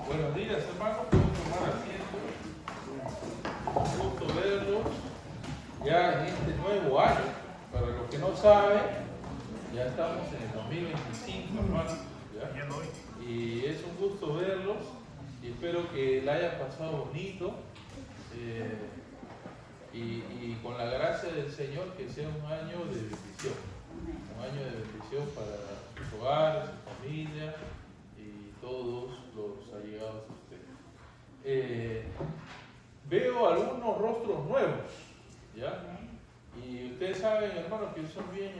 Buenos días, hermanos. Pueden tomar asiento. Un gusto verlos ya en este nuevo año. Para los que no saben, ya estamos en el 2025, hermanos. ¿Ya? Y es un gusto verlos y espero que la hayan pasado bonito. Y con la gracia del Señor que sea un año de bendición. Un año de bendición para sus hogares, su familia y todos los allegados a ustedes. Veo algunos rostros nuevos, ¿ya? Y ustedes saben, hermanos, que son bien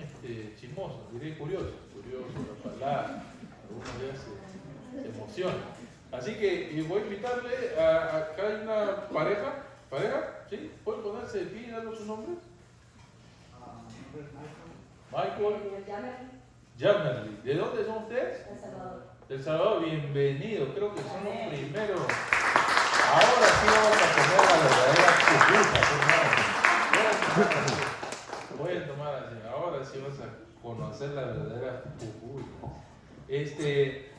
chismosos, diré curiosos la palabra, algunos ya se emocionan. Así que voy a invitarle acá hay una pareja, ¿sí? ¿Pueden ponerse de pie y darnos sus nombres? Michael Jamerly. ¿De dónde son ustedes? El Salvador. Del Salvador, bienvenido. Creo que son los primeros. Ahora sí vamos a comer la verdadera pupusa. Voy a tomar así. Ahora sí vas a conocer la verdadera pupusa.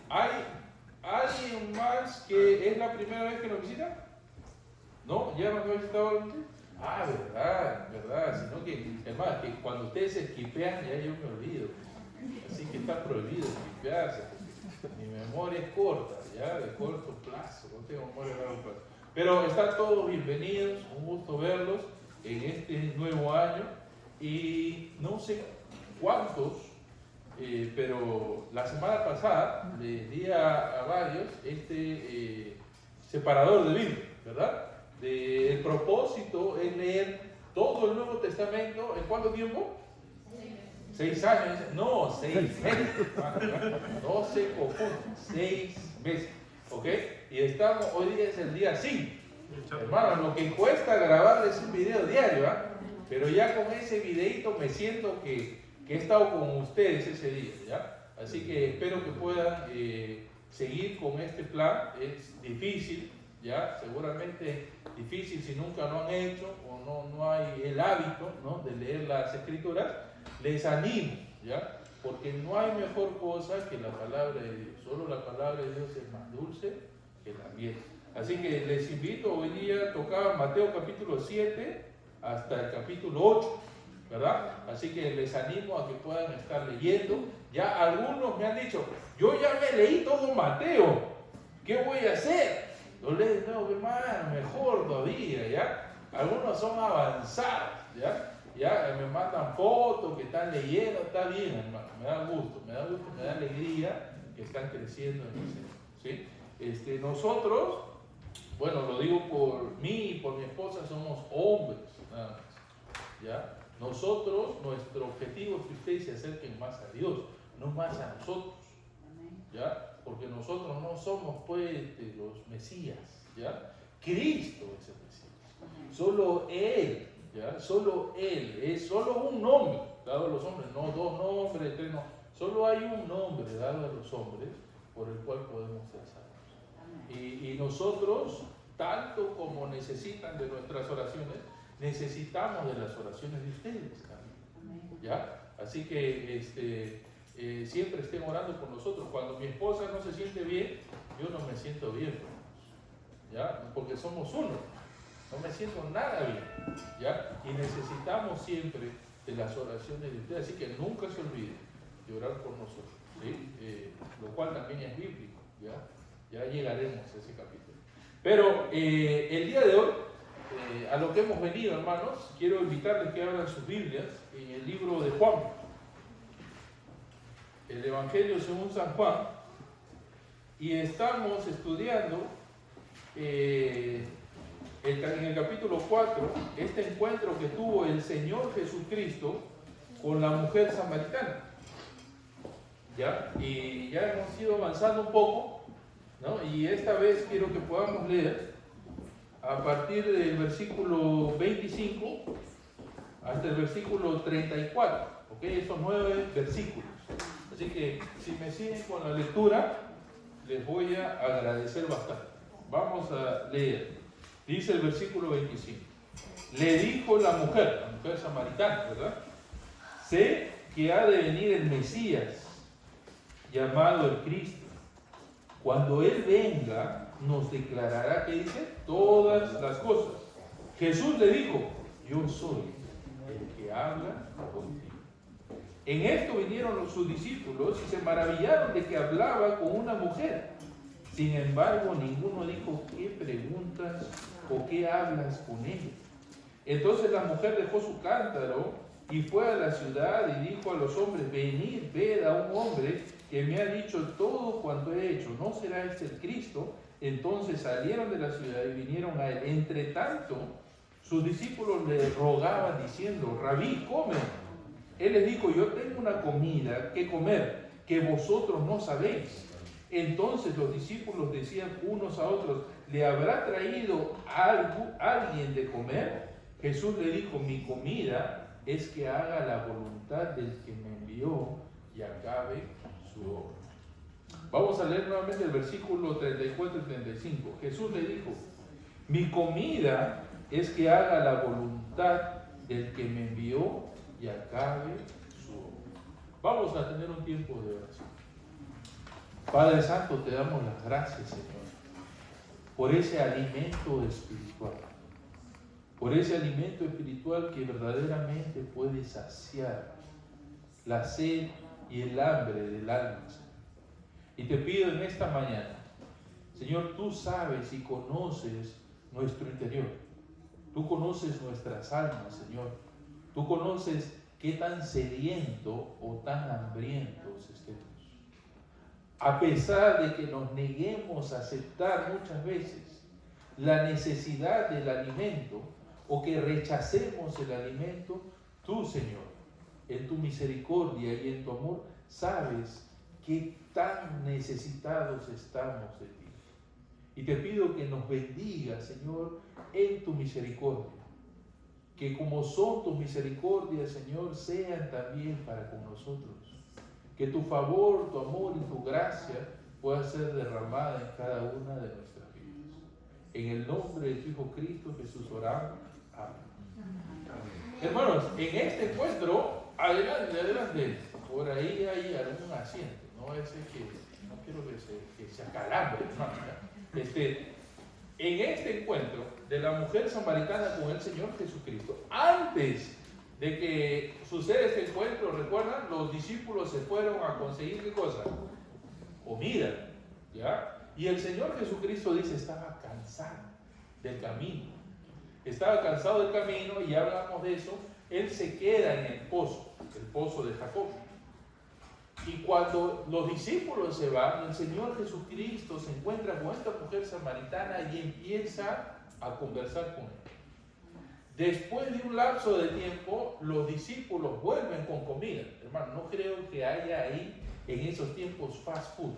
¿Hay alguien más que es la primera vez que nos visita? ¿No? ¿Ya nos ha visitado antes? Ah, verdad. Sino que, además, que cuando ustedes se esquipean, ya yo me olvido. Así que está prohibido esquipearse. Mi memoria es corta, ya, de corto plazo. No tengo memoria de largo plazo. Pero están todos bienvenidos. Un gusto verlos en este nuevo año. Y no sé cuántos, pero la semana pasada les di a varios separador de Biblia, ¿verdad? El propósito es leer todo el Nuevo Testamento. ¿En cuánto tiempo? 6 años. No, 6 meses. No se confundan. 6 meses. ¿Ok? Y estamos, hoy día es el día 5. Hermano, lo que cuesta grabarles un video diario, ¿ah? Pero ya con ese videito me siento que he estado con ustedes ese día, ¿ya? Así que espero que puedan seguir con este plan. Es difícil, ¿ya? Seguramente difícil si nunca lo han hecho o no hay el hábito, ¿no?, de leer las Escrituras. Les animo, ¿ya? Porque no hay mejor cosa que la palabra de Dios. Solo la palabra de Dios es más dulce que la miel. Así que les invito, hoy día tocaba Mateo capítulo 7 hasta el capítulo 8, ¿verdad? Así que les animo a que puedan estar leyendo. Ya algunos me han dicho, yo ya me leí todo Mateo, ¿qué voy a hacer? Lo leo de nuevo, hermano, mejor todavía, ¿ya? Algunos son avanzados, ¿ya? Ya me mandan fotos que están leyendo, está bien, hermano, me da gusto, me da alegría que están creciendo en el Señor, ¿sí? Nosotros, bueno, lo digo por mí y por mi esposa, somos hombres, nada más, ¿ya? Nosotros, nuestro objetivo es que ustedes se acerquen más a Dios, no más a nosotros, ¿ya? Porque nosotros no somos, pues, los Mesías, ¿ya? Cristo es el Mesías, solo Él, ¿ya? Solo Él, es solo un nombre dado a los hombres, no 2 nombres, 3 no, solo hay un nombre dado a los hombres por el cual podemos ser salvos. Y nosotros, tanto como necesitan de nuestras oraciones, necesitamos de las oraciones de ustedes también, ¿ya? Así que siempre estén orando por nosotros. Cuando mi esposa no se siente bien, yo no me siento bien, ¿ya? Porque somos uno, no me siento nada bien, ¿ya? Y necesitamos siempre de las oraciones de ustedes, así que nunca se olviden de orar por nosotros, ¿sí? Lo cual también es bíblico, ¿ya? Ya llegaremos a ese capítulo. Pero el día de hoy, a lo que hemos venido, hermanos, quiero invitarles que abran sus Biblias en el libro de Juan, el Evangelio según San Juan, y estamos estudiando en el capítulo 4 este encuentro que tuvo el Señor Jesucristo con la mujer samaritana, ¿ya? Y ya hemos ido avanzando un poco, ¿no? Y esta vez quiero que podamos leer a partir del versículo 25 hasta el versículo 34, ¿ok? Esos 9 versículos. Así que si me siguen con la lectura, les voy a agradecer bastante. Vamos a leer. Dice el versículo 25. Le dijo la mujer samaritana, ¿verdad? Sé que ha de venir el Mesías, llamado el Cristo. Cuando Él venga, nos declarará, ¿qué dice? Todas las cosas. Jesús le dijo, yo soy el que habla contigo. En esto vinieron sus discípulos y se maravillaron de que hablaba con una mujer. Sin embargo, ninguno dijo, ¿qué preguntas o qué hablas con ella? Entonces la mujer dejó su cántaro y fue a la ciudad y dijo a los hombres, venid, ved a un hombre que me ha dicho todo cuanto he hecho. ¿No será este el Cristo? Entonces salieron de la ciudad y vinieron a él. Entre tanto, sus discípulos le rogaban diciendo, Rabí, come. Él les dijo, yo tengo una comida que comer que vosotros no sabéis. Entonces los discípulos decían unos a otros, ¿le habrá traído alguien de comer? Jesús le dijo, mi comida es que haga la voluntad del que me envió y acabe su obra. Vamos a leer nuevamente el versículo 34 y 35. Jesús le dijo, mi comida es que haga la voluntad del que me envió y acabe su obra. Vamos a tener un tiempo de oración. Padre Santo, te damos las gracias, Señor, por ese alimento espiritual. Por ese alimento espiritual que verdaderamente puede saciar la sed y el hambre del alma, Señor. Y te pido en esta mañana, Señor, tú sabes y conoces nuestro interior. Tú conoces nuestras almas, Señor. Tú conoces qué tan sediento o tan hambrientos estemos. A pesar de que nos neguemos a aceptar muchas veces la necesidad del alimento o que rechacemos el alimento, tú, Señor, en tu misericordia y en tu amor, sabes qué tan necesitados estamos de ti. Y te pido que nos bendiga, Señor, en tu misericordia. Que como son tus misericordias, Señor, sean también para con nosotros. Que tu favor, tu amor y tu gracia pueda ser derramada en cada una de nuestras vidas. En el nombre de tu Hijo Cristo Jesús oramos. Amén. Hermanos, en este encuentro, adelante, por ahí hay algún asiento, no ese que, no quiero que se acalambre, hermano. En este encuentro de la mujer samaritana con el Señor Jesucristo, antes de que suceda este encuentro, recuerdan, los discípulos se fueron a conseguir ¿qué cosa? Comida, ¿ya? Y el Señor Jesucristo dice, estaba cansado del camino. Estaba cansado del camino y ya hablamos de eso. Él se queda en el pozo de Jacob. Y cuando los discípulos se van, el Señor Jesucristo se encuentra con esta mujer samaritana y empieza a conversar con él. Después de un lapso de tiempo, los discípulos vuelven con comida. Hermano, no creo que haya ahí en esos tiempos fast food.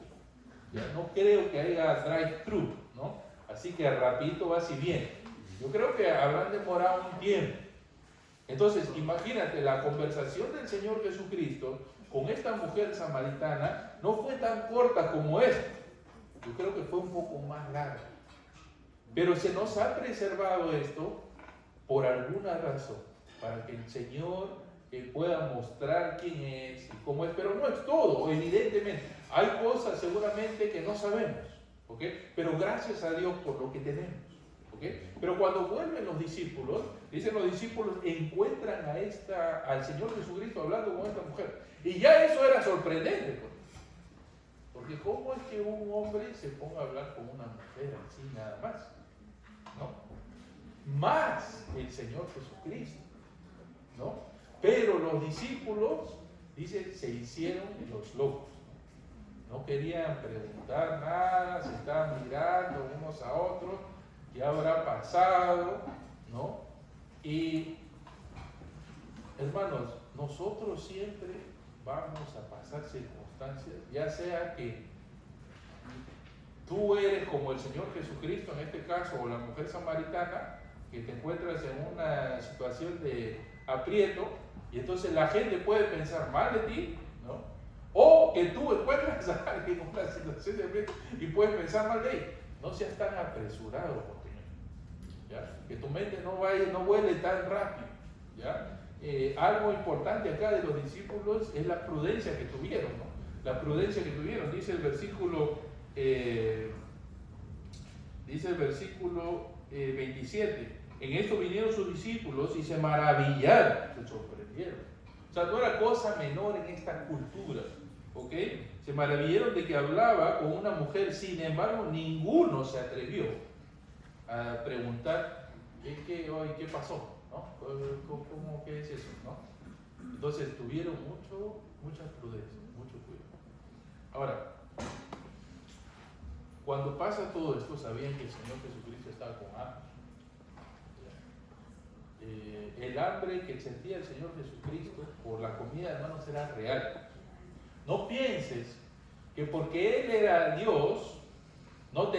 ¿Ya? No creo que haya drive-thru, ¿no? Así que rapidito va así bien. Yo creo que habrán demorado un tiempo. Entonces, imagínate, la conversación del Señor Jesucristo con esta mujer samaritana no fue tan corta como esta. Yo creo que fue un poco más larga. Pero se nos ha preservado esto por alguna razón, para que el Señor pueda mostrar quién es y cómo es. Pero no es todo, evidentemente. Hay cosas seguramente que no sabemos, ¿ok? Pero gracias a Dios por lo que tenemos. ¿Okay? Pero cuando vuelven los discípulos, dicen los discípulos, encuentran al Señor Jesucristo hablando con esta mujer. Y ya eso era sorprendente. Porque ¿cómo es que un hombre se ponga a hablar con una mujer así nada más? ¿No? Más el Señor Jesucristo. ¿No? Pero los discípulos, dice, se hicieron los locos. No querían preguntar nada, se estaban mirando unos a otros. ¿Qué habrá pasado? ¿No? Y, hermanos, nosotros siempre vamos a pasar circunstancias, ya sea que tú eres como el Señor Jesucristo, en este caso, o la mujer samaritana, que te encuentras en una situación de aprieto, y entonces la gente puede pensar mal de ti, ¿no? O que tú encuentras a alguien en una situación de aprieto y puedes pensar mal de él. No seas tan apresurado, ¿ya? Que tu mente no vuele tan rápido, ¿ya? Algo importante acá de los discípulos es la prudencia que tuvieron, ¿no? La prudencia que tuvieron, dice el versículo dice el versículo 27, en esto vinieron sus discípulos y se maravillaron, se sorprendieron. O sea, no era cosa menor en esta cultura, ¿ok? Se maravillaron de que hablaba con una mujer, sin embargo, ninguno se atrevió a preguntar, ¿qué pasó? ¿No? ¿Qué es eso? ¿No? Entonces tuvieron mucha prudencia, mucho cuidado. Ahora, cuando pasa todo esto, sabían que el Señor Jesucristo estaba con hambre. El hambre que sentía el Señor Jesucristo por la comida, hermanos, era real. No pienses que porque Él era Dios, no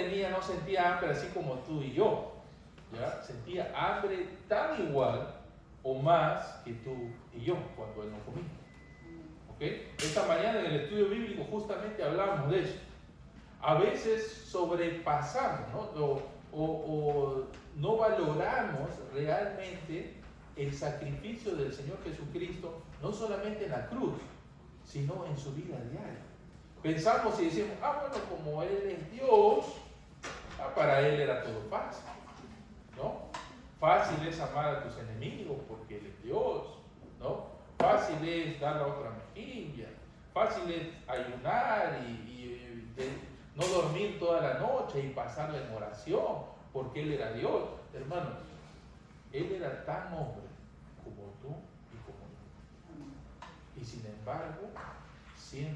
sentía hambre así como tú y yo. ¿Ya? Sentía hambre tan igual o más que tú y yo cuando Él no comía. ¿Okay? Esta mañana en el estudio bíblico justamente hablábamos de eso. A veces sobrepasamos, ¿no? O no valoramos realmente el sacrificio del Señor Jesucristo, no solamente en la cruz, sino en su vida diaria. Pensamos y decimos, bueno, como Él es Dios, para Él era todo fácil, ¿no? Fácil es amar a tus enemigos porque Él es Dios, ¿no? Fácil es dar la otra mejilla, fácil es ayunar y no dormir toda la noche y pasarla en oración porque Él era Dios. Hermano, Él era tan hombre como tú y como yo. Y sin embargo, 100%.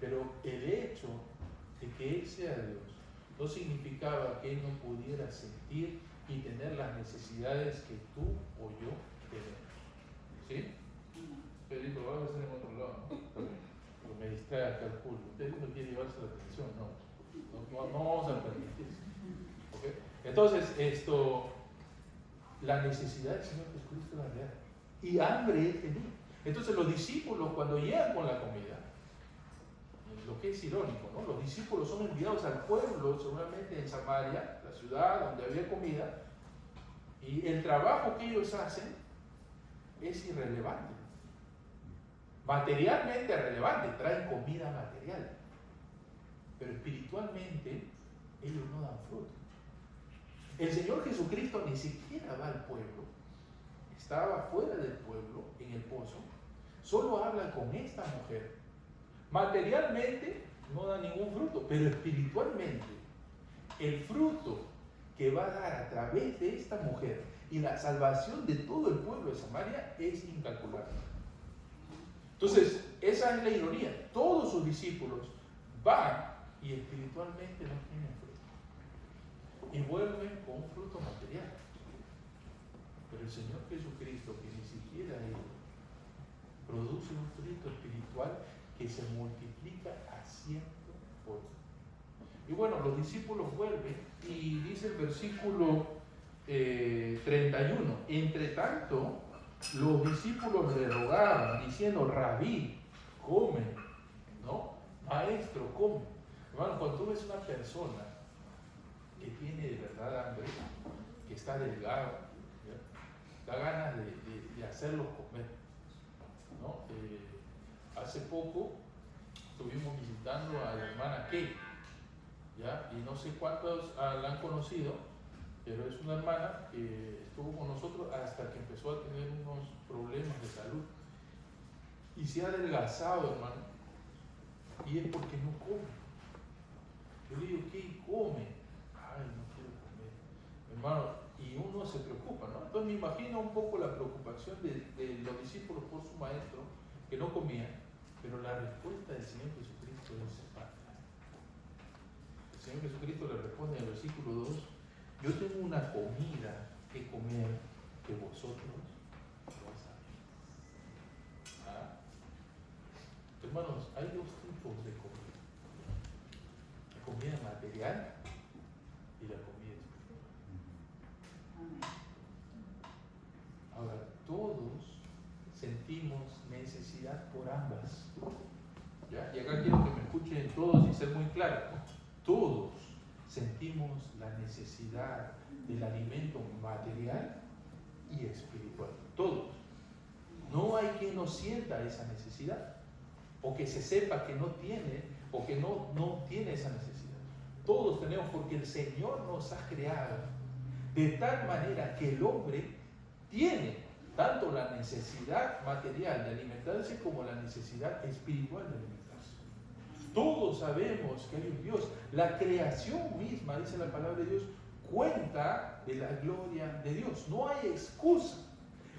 Pero el hecho de que Él sea Dios no significaba que Él no pudiera sentir y tener las necesidades que tú o yo tenemos. ¿Sí? Pedrito, lo vamos a hacer en otro lado, ¿no? Pero me distrae acá el culto. Usted no quiere llevarse la atención, no vamos a permitir eso. ¿Okay? Entonces, la necesidad del Señor Jesucristo era real. Y hambre Él tenía. Entonces los discípulos cuando llegan con la comida, lo que es irónico, ¿no? Los discípulos son enviados al pueblo, seguramente en Samaria, la ciudad donde había comida, y el trabajo que ellos hacen es irrelevante. Materialmente relevante, traen comida material, pero espiritualmente ellos no dan fruto. El Señor Jesucristo ni siquiera va al pueblo, estaba fuera del pueblo, en el pozo, solo habla con esta mujer. Materialmente no da ningún fruto, pero espiritualmente el fruto que va a dar a través de esta mujer y la salvación de todo el pueblo de Samaria es incalculable. Entonces, esa es la ironía. Todos sus discípulos van y espiritualmente no tienen fruto. Y vuelven con un fruto material. Pero el Señor Jesucristo, que ni siquiera Él, produce un fruto espiritual que se multiplica a 100 por uno. Y bueno, los discípulos vuelven y dice el versículo 31. Entre tanto, los discípulos le rogaban diciendo, Rabí, come, ¿no? Maestro, come. Hermano, cuando tú ves una persona que tiene de verdad hambre, que está delgado, ¿ya? Da ganas de hacerlos comer, ¿no? Hace poco estuvimos visitando a la hermana Kate, ¿ya? Y no sé cuántos la han conocido, pero es una hermana que estuvo con nosotros hasta que empezó a tener unos problemas de salud y se ha adelgazado, hermano, y es porque no come. Yo le digo, ¿qué come? Ay, no quiero comer, hermano, y uno se preocupa, ¿no? Entonces me imagino un poco la preocupación de los discípulos por su maestro que no comía, pero la respuesta del Señor Jesucristo es fantástica. El Señor Jesucristo le responde en el versículo 2, yo tengo una comida que comer que vosotros no sabéis. Hermanos, hay dos tipos de comida. La comida material y la comida espiritual. Ahora, todos sentimos necesidad por ambas. ¿Ya? Y acá quiero que me escuchen todos y ser muy claro. Todos sentimos la necesidad del alimento material y espiritual. Todos. No hay quien no sienta esa necesidad o que se sepa que no tiene o que no tiene esa necesidad. Todos tenemos, porque el Señor nos ha creado de tal manera que el hombre tiene tanto la necesidad material de alimentarse como la necesidad espiritual de alimentarse. Todos sabemos que hay un Dios. La creación misma, dice la palabra de Dios, cuenta de la gloria de Dios. No hay excusa.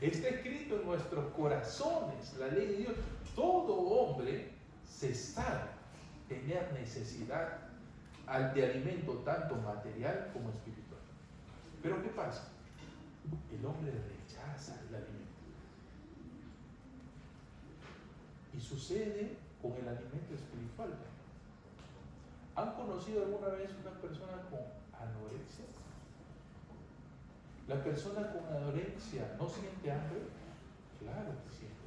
Está escrito en nuestros corazones la ley de Dios. Todo hombre se sabe tener necesidad de alimento tanto material como espiritual. Pero ¿qué pasa? El hombre rechaza el alimento. Y sucede con el alimento espiritual. ¿Han conocido alguna vez una persona con anorexia? ¿La persona con anorexia no siente hambre? Claro que siente.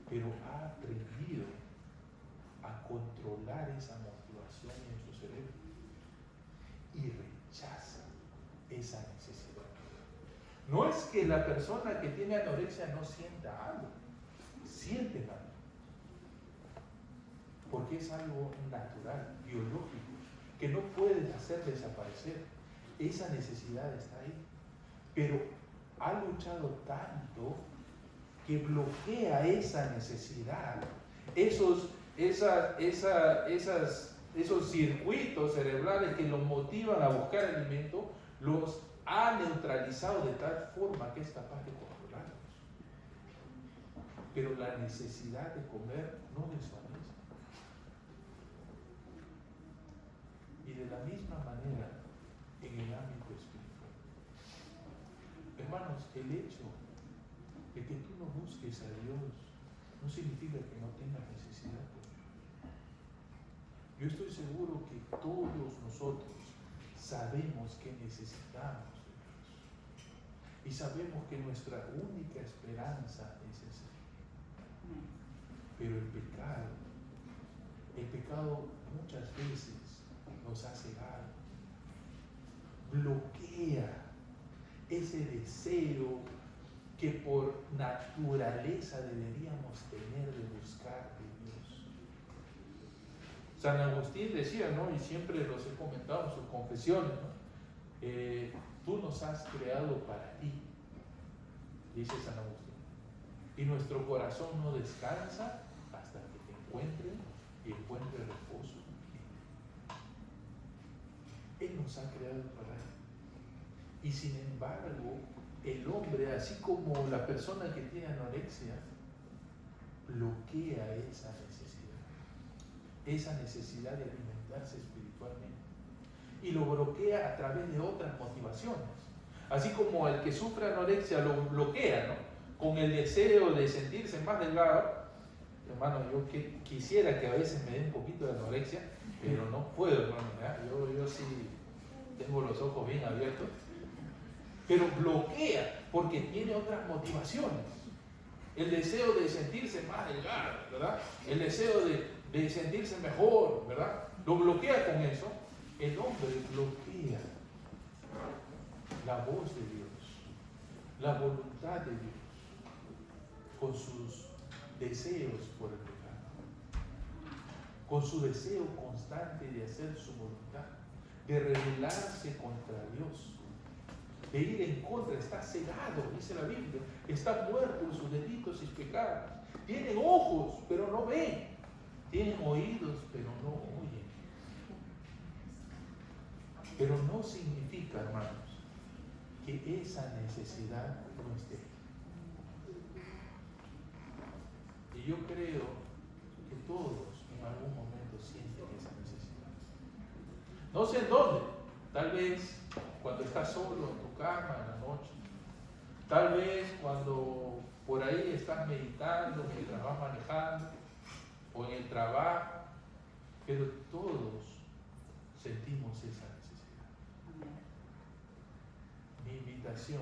Pero ha aprendido a controlar esa motivación en su cerebro y rechaza esa necesidad. No es que la persona que tiene anorexia no sienta algo, siente algo, porque es algo natural, biológico, que no puedes hacer desaparecer. Esa necesidad está ahí, pero ha luchado tanto que bloquea esa necesidad, esos circuitos cerebrales que los motivan a buscar alimento, los ha neutralizado de tal forma que es capaz de controlarlos. Pero la necesidad de comer no desvanece. Y de la misma manera, en el ámbito espiritual. Hermanos, el hecho de que tú no busques a Dios no significa que no tengas necesidad por Dios. Yo estoy seguro que todos nosotros sabemos que necesitamos de Dios. Y sabemos que nuestra única esperanza es ese. Pero el pecado muchas veces nos ha cegado, bloquea ese deseo que por naturaleza deberíamos tener de buscar de Dios. San Agustín decía, ¿no? Y siempre los he comentado en sus confesiones, ¿no? Tú nos has creado para ti, dice San Agustín. Y nuestro corazón no descansa hasta que te encuentre y encuentre reposo. Él nos ha creado para Él. Y sin embargo, el hombre, así como la persona que tiene anorexia, bloquea esa necesidad de alimentarse espiritualmente. Y lo bloquea a través de otras motivaciones. Así como el que sufre anorexia lo bloquea, ¿no? Con el deseo de sentirse más delgado. Hermano, yo quisiera que a veces me dé un poquito de anorexia, pero no puedo, hermano. Yo sí tengo los ojos bien abiertos. Pero bloquea porque tiene otras motivaciones. El deseo de sentirse más delgado, ¿verdad? El deseo de sentirse mejor, ¿verdad? Lo bloquea con eso. El hombre bloquea la voz de Dios, la voluntad de Dios, con sus deseos por el pecado, con su deseo constante de hacer su voluntad, de rebelarse contra Dios, de ir en contra. Está cegado, dice la Biblia, está muerto en sus delitos y pecados. Tienen ojos, pero no ven. Tienen oídos, pero no oyen. Pero no significa, hermanos, que esa necesidad no esté. Y yo creo que todos en algún momento sienten esa necesidad. No sé en dónde. Tal vez cuando estás solo en tu cama en la noche. Tal vez cuando por ahí estás meditando mientras vas manejando o en el trabajo. Pero todos sentimos esa necesidad. Mi invitación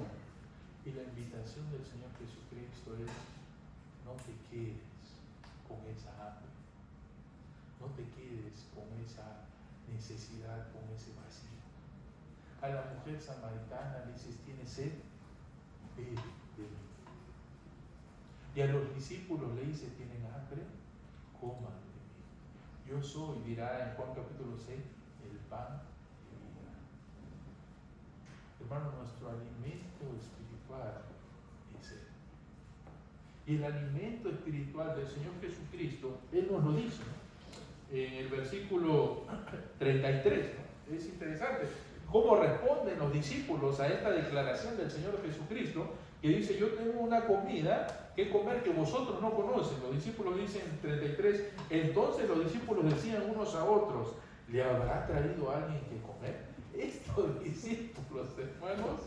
y la invitación del Señor Jesucristo es: no te quedes con esa hambre, no te quedes con esa necesidad, con ese vacío. A la mujer samaritana le dices: ¿tienes sed? Bebe de mí. Y a los discípulos le dice: ¿tienen hambre? Coman de mí. Yo soy, dirá en Juan capítulo 6, el pan de vida. Hermano, nuestro alimento espiritual es Él. Y el alimento espiritual del Señor Jesucristo, Él nos lo dice, ¿no? En el versículo 33, ¿no? Es interesante cómo responden los discípulos a esta declaración del Señor Jesucristo, que dice: yo tengo una comida que comer que vosotros no conocen. Los discípulos dicen en 33, entonces los discípulos decían unos a otros: ¿le habrá traído alguien que comer? Estos discípulos, hermanos,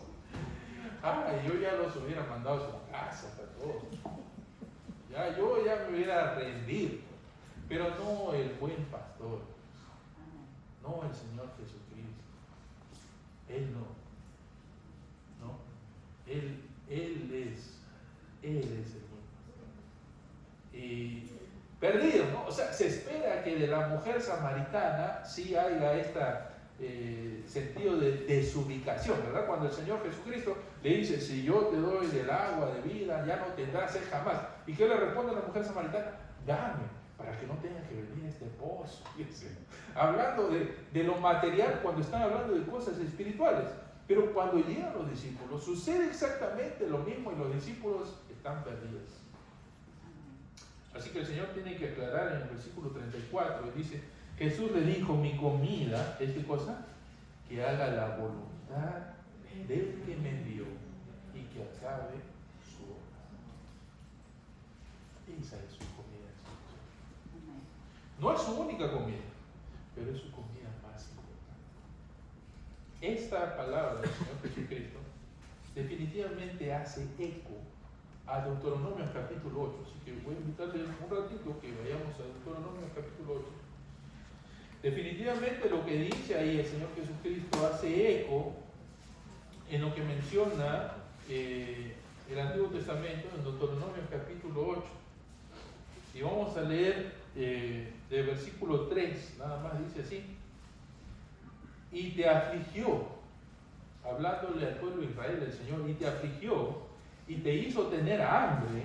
yo ya los hubiera mandado a su casa a todos. Yo ya me hubiera rendido. Pero no el buen pastor, no el Señor Jesucristo. Él no. Él es el buen pastor. Y perdido, ¿no? O sea, se espera que de la mujer samaritana sí haya este sentido de desubicación, ¿verdad? Cuando el Señor Jesucristo le dice: si yo te doy del agua de vida, ya no tendrás sed jamás. ¿Y qué le responde a la mujer samaritana? Dame, para que no tenga que venir a este pozo. Hablando de lo material cuando están hablando de cosas espirituales. Pero cuando llegan los discípulos, sucede exactamente lo mismo y los discípulos están perdidos. Así que el Señor tiene que aclarar en el versículo 34, y dice: Jesús le dijo: mi comida es ¿qué cosa? Que haga la voluntad del que me envió y que acabe su obra. Esa es su comida. No es su única comida, pero es su comida más importante. Esta palabra del Señor Jesucristo definitivamente hace eco a Deuteronomio capítulo 8. Así que voy a invitarles un ratito que vayamos a Deuteronomio capítulo 8. Definitivamente lo que dice ahí el Señor Jesucristo hace eco en lo que menciona el Antiguo Testamento en Deuteronomio capítulo 8. Y vamos a leer del versículo 3, nada más dice así: y te afligió, hablándole al pueblo de Israel el Señor, y te afligió, y te hizo tener hambre,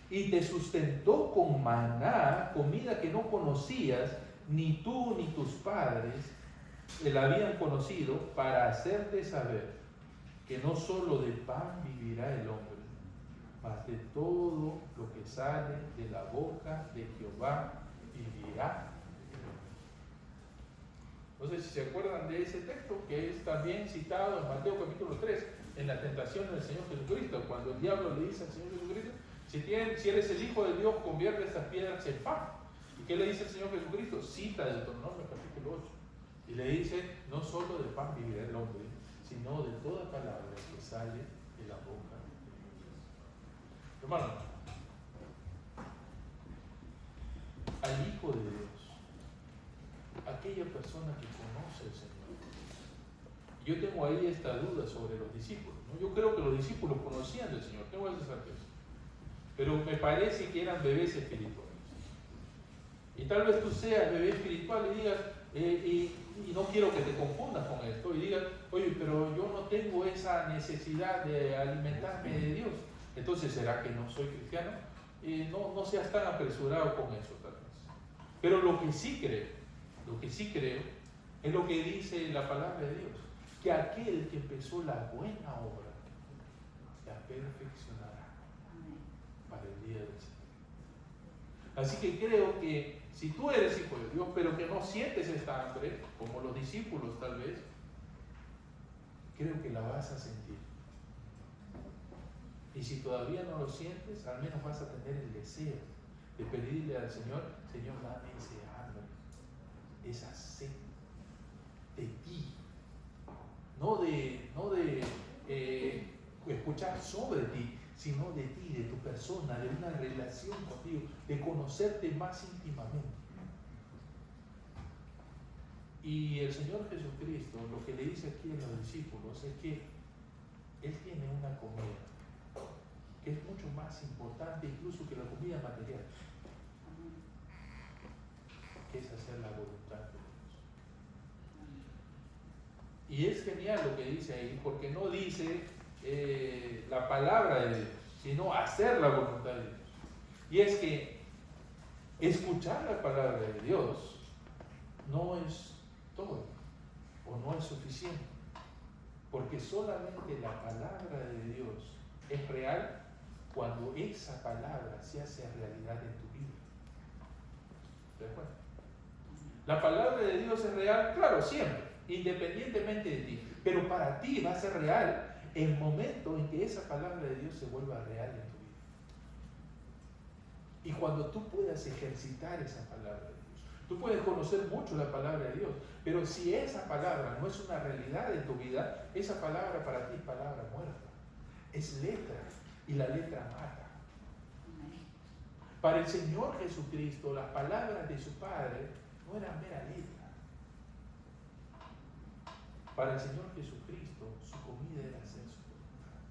y te sustentó con maná, comida que no conocías, ni tú ni tus padres la habían conocido, para hacerte saber que no solo de pan vivirá el hombre, mas de todo lo que sale de la boca de Jehová vivirá. No sé si se acuerdan de ese texto, que es también citado en Mateo capítulo 3, en la tentación del Señor Jesucristo, cuando el diablo le dice al Señor Jesucristo: si eres el Hijo de Dios, convierte estas piedras en pan. ¿Y qué le dice el Señor Jesucristo? Cita de Deuteronomio capítulo 8, y le dice: no solo de pan vivirá el hombre, sino de toda palabra que sale de la boca de Dios. Hermano, al Hijo de Dios, aquella persona que conoce al Señor. Yo tengo ahí esta duda sobre los discípulos, ¿no? Yo creo que los discípulos conocían del Señor, tengo esa certeza, pero me parece que eran bebés espirituales. Y tal vez tú seas bebé espiritual y digas, y no quiero que te confundas con esto, y digas: oye, pero yo no tengo esa necesidad de alimentarme de Dios, entonces ¿será que no soy cristiano? No seas tan apresurado con eso tal vez. Pero lo que sí creo es lo que dice la palabra de Dios, que aquel que empezó la buena obra la perfeccionará para el día del Señor. Así que creo que si tú eres hijo de Dios, pero que no sientes esta hambre, como los discípulos tal vez, creo que la vas a sentir. Y si todavía no lo sientes, al menos vas a tener el deseo de pedirle al Señor: Señor, dame ese hambre, esa sed de ti, no de escuchar sobre ti, sino de ti, de tu persona, de una relación contigo, de conocerte más íntimamente. Y el Señor Jesucristo lo que le dice aquí a los discípulos es que Él tiene una comida que es mucho más importante incluso que la comida material, que es hacer la voluntad de Dios. Y es genial lo que dice ahí, porque no dice la palabra de Dios, sino hacer la voluntad de Dios. Y es que escuchar la palabra de Dios no es todo o no es suficiente, porque solamente la palabra de Dios es real cuando esa palabra se hace realidad en tu vida. ¿Te das cuenta? La palabra de Dios es real, claro, siempre, independientemente de ti, pero para ti va a ser real el momento en que esa palabra de Dios se vuelva real en tu vida. Y cuando tú puedas ejercitar esa palabra de Dios, tú puedes conocer mucho la palabra de Dios, pero si esa palabra no es una realidad en tu vida, esa palabra para ti es palabra muerta, es letra, y la letra mata. Para el Señor Jesucristo, las palabras de su Padre no eran mera letra. Para el Señor Jesucristo, su comida era hacer su voluntad.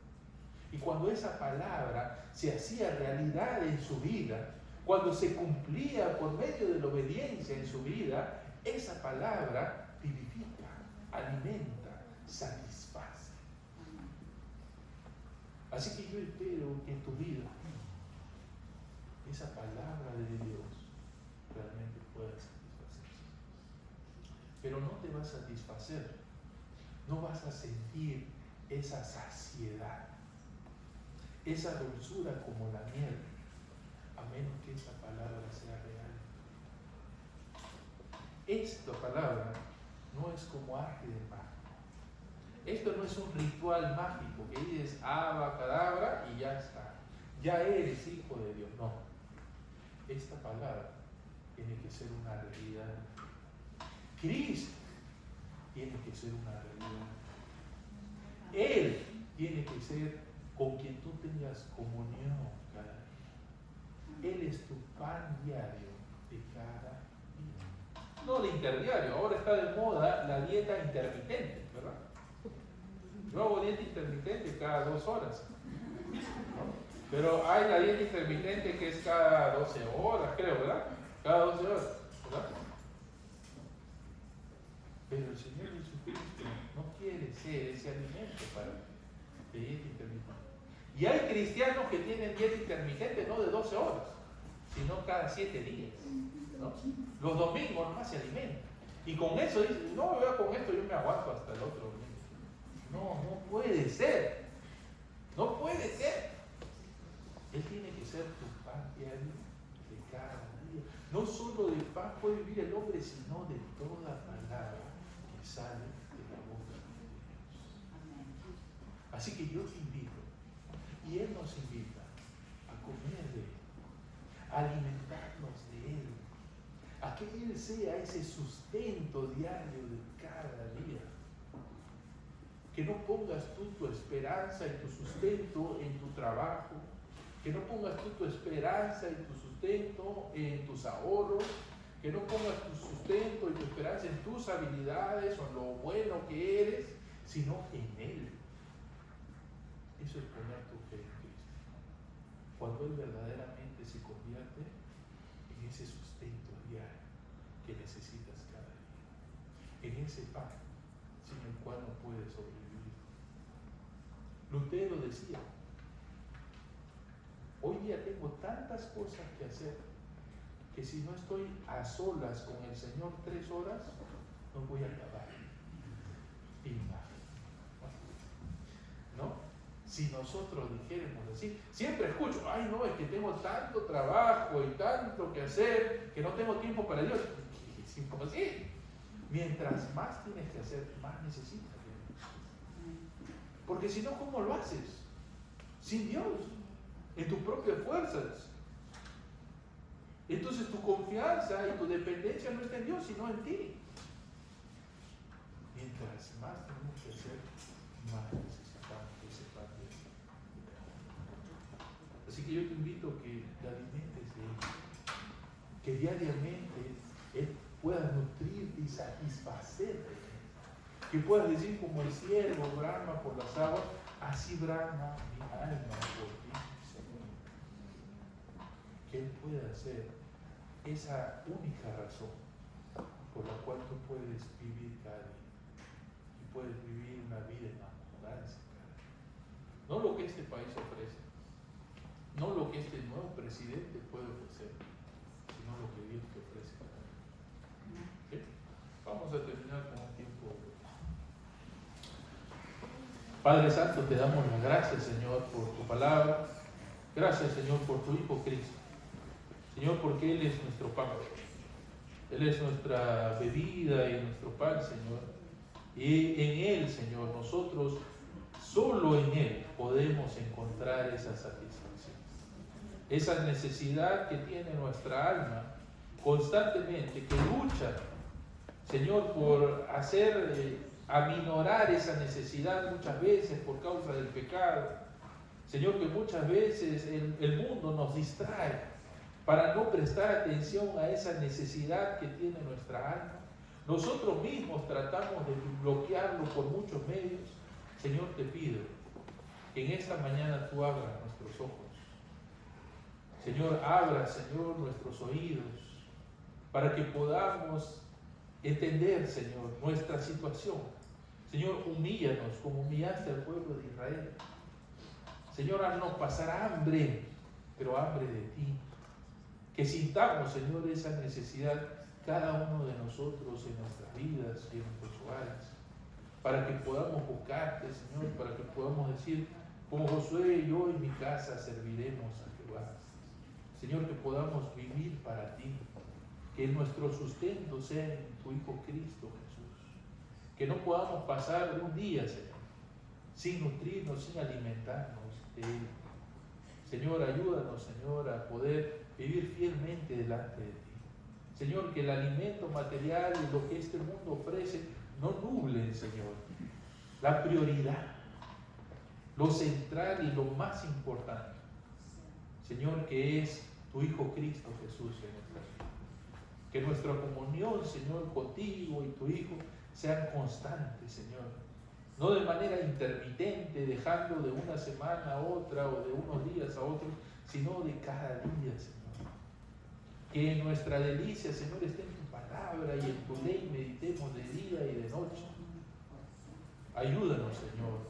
Y cuando esa palabra se hacía realidad en su vida, cuando se cumplía por medio de la obediencia en su vida, esa palabra vivifica, alimenta, satisface. Así que yo espero que en tu vida esa palabra de Dios realmente pueda satisfacerse. Pero no te va a satisfacer, no vas a sentir esa saciedad, esa dulzura como la miel, a menos que esa palabra sea real. Esta palabra no es como arte de magia. Esto no es un ritual mágico que dices abacadabra y ya está. Ya eres hijo de Dios. No. Esta palabra tiene que ser una realidad. Cristo tiene que ser una realidad. Él tiene que ser con quien tú tengas comunión cada día. Él es tu pan diario de cada día. No el interdiario. Ahora está de moda la dieta intermitente, ¿verdad? Yo hago dieta intermitente cada 2 horas. ¿No? Pero hay la dieta intermitente que es cada 12 horas, creo, ¿verdad? Cada 12 horas, ¿verdad? Pero el Señor Jesucristo no quiere ser ese alimento para de dieta intermitente. Y hay cristianos que tienen dieta intermitente no de 12 horas, sino cada 7 días. ¿No? Los domingos nomás se alimentan. Y con eso dicen, no, con esto yo me aguanto hasta el otro domingo. No puede ser. No puede ser. Él tiene que ser tu pan diario de cada día. No solo de pan puede vivir el hombre, sino de toda palabra que sale de la boca de Dios. Así que yo te invito, y Él nos invita a comer de Él, a alimentarnos de Él, a que Él sea ese sustento diario de cada día. Que no pongas tú tu esperanza y tu sustento en tu trabajo, que no pongas tú tu esperanza y tu sustento en tus ahorros, que no pongas tu sustento y tu esperanza en tus habilidades o en lo bueno que eres, sino en Él. Eso es poner tu fe en Cristo. Cuando Él verdaderamente se convierte en ese sustento diario que necesitas cada día, en ese pan sin el cual no puedes sobrevivir. Lutero decía, hoy día tengo tantas cosas que hacer que si no estoy a solas con el Señor 3 horas, no voy a acabar. ¿No? Si nosotros dijéramos así, siempre escucho, ay no, es que tengo tanto trabajo y tanto que hacer que no tengo tiempo para Dios. Es imposible. Mientras más tienes que hacer, más necesitas. Porque si no, ¿cómo lo haces? Sin Dios, en tus propias fuerzas. Entonces tu confianza y tu dependencia no está en Dios, sino en ti. Mientras más tenemos que hacer, más necesitamos ese pan de Dios. Así que yo te invito a que te alimentes de Él, que diariamente Él pueda nutrirte y satisfacerte. Que puedas decir como el ciervo brama por las aguas, así brama mi alma por ti, Señor. Que Él pueda ser esa única razón por la cual tú puedes vivir cada día y puedes vivir una vida en abundancia cada día. No lo que este país ofrece, no lo que este nuevo presidente puede ofrecer, sino lo que Dios te ofrece cada día. ¿Sí? Vamos a terminar con un tiempo. Padre Santo, te damos las gracias, Señor, por tu palabra. Gracias, Señor, por tu Hijo Cristo. Señor, porque Él es nuestro pan. Él es nuestra bebida y nuestro pan, Señor. Y en Él, Señor, nosotros, solo en Él, podemos encontrar esa satisfacción. Esa necesidad que tiene nuestra alma constantemente, que lucha, Señor, por hacer aminorar esa necesidad muchas veces por causa del pecado. Señor, que muchas veces el mundo nos distrae para no prestar atención a esa necesidad que tiene nuestra alma. Nosotros mismos tratamos de bloquearlo por muchos medios. Señor, te pido que en esta mañana tú abras nuestros ojos. Señor, abra, Señor, nuestros oídos para que podamos entender, Señor, nuestra situación. Señor, humíllanos como humillaste al pueblo de Israel. Señor, haznos pasar hambre, pero hambre de ti. Que sintamos, Señor, esa necesidad cada uno de nosotros en nuestras vidas y en nuestros hogares, para que podamos buscarte, Señor, para que podamos decir, como Josué, yo y mi casa serviremos a Jehová. Señor, que podamos vivir para ti, que nuestro sustento sea en tu Hijo Cristo Jesús, que no podamos pasar un día, Señor, sin nutrirnos, sin alimentarnos de Él. Señor, ayúdanos, Señor, a poder vivir fielmente delante de ti. Señor, que el alimento material y lo que este mundo ofrece no nublen, Señor, la prioridad, lo central y lo más importante, Señor, que es tu Hijo Cristo Jesús en nuestra vida. Que nuestra comunión, Señor, contigo y tu Hijo sean constantes, Señor. No de manera intermitente, dejando de una semana a otra o de unos días a otros, sino de cada día, Señor. Que nuestra delicia, Señor, esté en tu palabra y en tu ley meditemos de día y de noche. Ayúdanos, Señor,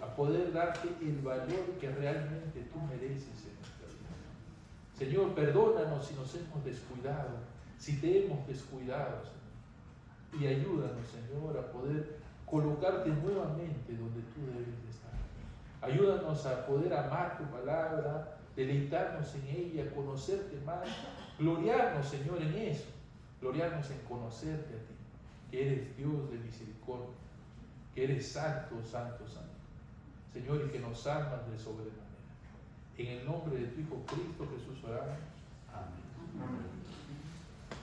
a poder darte el valor que realmente tú mereces en nuestra vida. Señor, perdónanos si nos hemos descuidado, si te hemos descuidado, Señor. Y ayúdanos, Señor, a poder colocarte nuevamente donde tú debes de estar. Ayúdanos a poder amar tu palabra, deleitarnos en ella, conocerte más, gloriarnos, Señor, en eso, gloriarnos en conocerte a ti, que eres Dios de misericordia, que eres santo, santo, santo, Señor, y que nos amas de sobremanera. En el nombre de tu Hijo Cristo Jesús oramos. Amén.